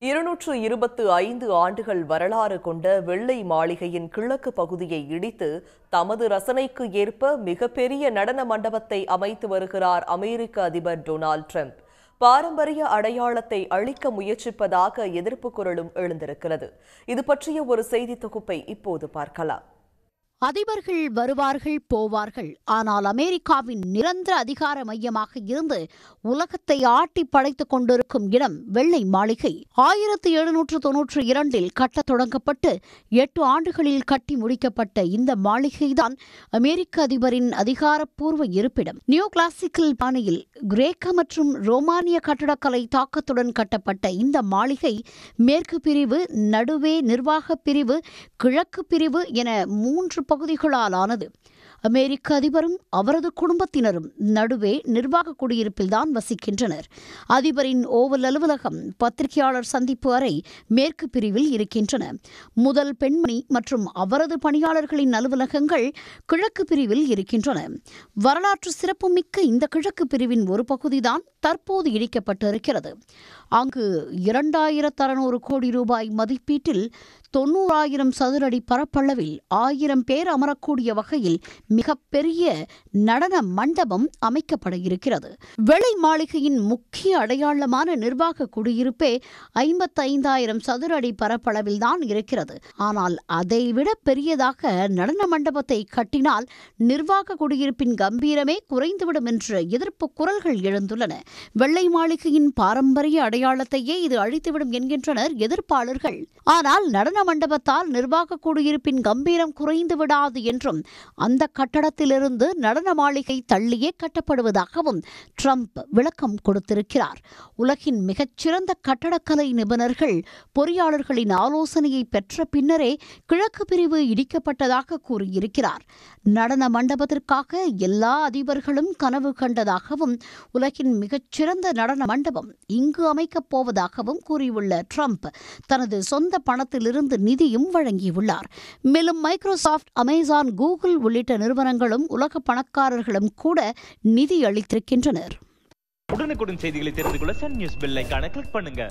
225 ஆண்டுகள் வரலாறு கொண்ட வெள்ளை மாளிகையின் கிழக்கு பகுதியை இடித்து தமது ரசனைக்கு ஏற்ப மிகப்பெரிய நடன மண்டபத்தை அமைத்து வருகிறார் அமெரிக்க அதிபர் டொனால்ட் ட்ரம்ப். பாரம்பரிய அடையாளத்தை அழிக்க முயற்சிப்பதாக எதிர்ப்பு குரலும் எழுந்திருக்கிறது. இது பற்றிய ஒரு செய்தி தொகுப்பை இப்போது பார்க்கலாம். அதிபர்கள் வருவார்கள் போவார்கள், ஆனால் அமெரிக்காவின் நிரந்தர அதிகார மையமாக இருந்து உலகத்தை ஆட்டி படைத்துக் கொண்டிருக்கும் இடம் வெள்ளை மாளிகை. 1792 கட்டத் தொடங்கப்பட்டு 8 ஆண்டுகளில் கட்டி முடிக்கப்பட்ட இந்த மாளிகைதான் அமெரிக்க அதிபரின் அதிகாரப்பூர்வ இருப்பிடம். நியூ கிளாசிக்கல் பாணியில் கிரேக்க மற்றும் ரோமானிய கட்டடக்கலை தாக்கத்துடன் கட்டப்பட்ட இந்த மாளிகை மேற்கு பிரிவு, நடுவே நிர்வாக பிரிவு, கிழக்கு பிரிவு என 3 பகுதிகளால் ஆனது. அமெரிக்க அதிபரும் அவரது குடும்பத்தினரும் நடுவே நிர்வாக குடியிருப்பில்தான் வசிக்கின்றனர். அதிபரின் ஓவல் அலுவலகம், பத்திரிகையாளர் சந்திப்பு அறை மேற்கு பிரிவில் இருக்கின்றன. முதல் பெண்மணி மற்றும் அவரது பணியாளர்களின் அலுவலகங்கள் கிழக்கு பிரிவில் இருக்கின்றன. வரலாற்று சிறப்புமிக்க இந்த கிழக்கு பிரிவின் ஒரு பகுதிதான் தற்போது இடிக்கப்பட்டிருக்கிறது. அங்கு 2600 கோடி ரூபாய் மதிப்பீட்டில் 90,000 சதுரடி பரப்பளவில் 1000 பேர் அமரக்கூடிய வகையில் மிகப்பெரிய நடன மண்டபம் அமைக்கப்பட இருக்கிறது. வெள்ளை மாளிகையின் முக்கிய அடையாளமான நிர்வாக குடியிருப்பே 55,000 சதுரடி பரப்பளவில் தான் இருக்கிறது. ஆனால் அதைவிட பெரியதாக நடன மண்டபத்தை கட்டினால் நிர்வாக குடியிருப்பின் கம்பீரமே குறைந்துவிடும் என்ற எதிர்ப்பு குரல்கள் எழுந்துள்ளன. வெள்ளை மாளிகையின் பாரம்பரிய அடையாளத்தையே இது அழித்துவிடும் என்கின்றனர் எதிர்ப்பாளர்கள். ஆனால் நடன மண்டபத்தால் நிர்வாக குடியிருப்பின் கம்பீரம் குறைந்து விடாது என்றும் அந்த கட்டடத்திலிருந்து நடன மாளிகை தள்ளியே கட்டப்படுவதாகவும் ட்ரம்ப் விளக்கம் கொடுத்திருக்கிறார். உலகின் மிகச்சிறந்த கட்டடக்கலை நிபுணர்கள், பொறியாளர்களின் ஆலோசனையை பெற்ற பின்னரே கிழக்கு பிரிவு இடிக்கப்பட்டதாக கூறியிருக்கிறார். நடன மண்டபத்திற்காக எல்லா அதிபர்களும் கனவு கண்டதாகவும் உலகின் மிகச்சிறந்த நடன மண்டபம் இங்கு அமைக்கப் போவதாகவும் கூறியுள்ள ட்ரம்ப் தனது சொந்த பணத்திலிருந்து நிதியும் வழங்கியுள்ளார். மேலும் மைக்ரோசாப்ட், அமேசான், கூகுள் உள்ளிட்ட நிறுவனங்களும் உலக பணக்காரர்களும் கூட நிதி அளித்திருக்கின்றனர். உடனுக்குடன் செய்திகளை தெரிந்து கொள்ள சன் நியூஸ் பெல் ஐகானை கிளிக் பண்ணுங்க.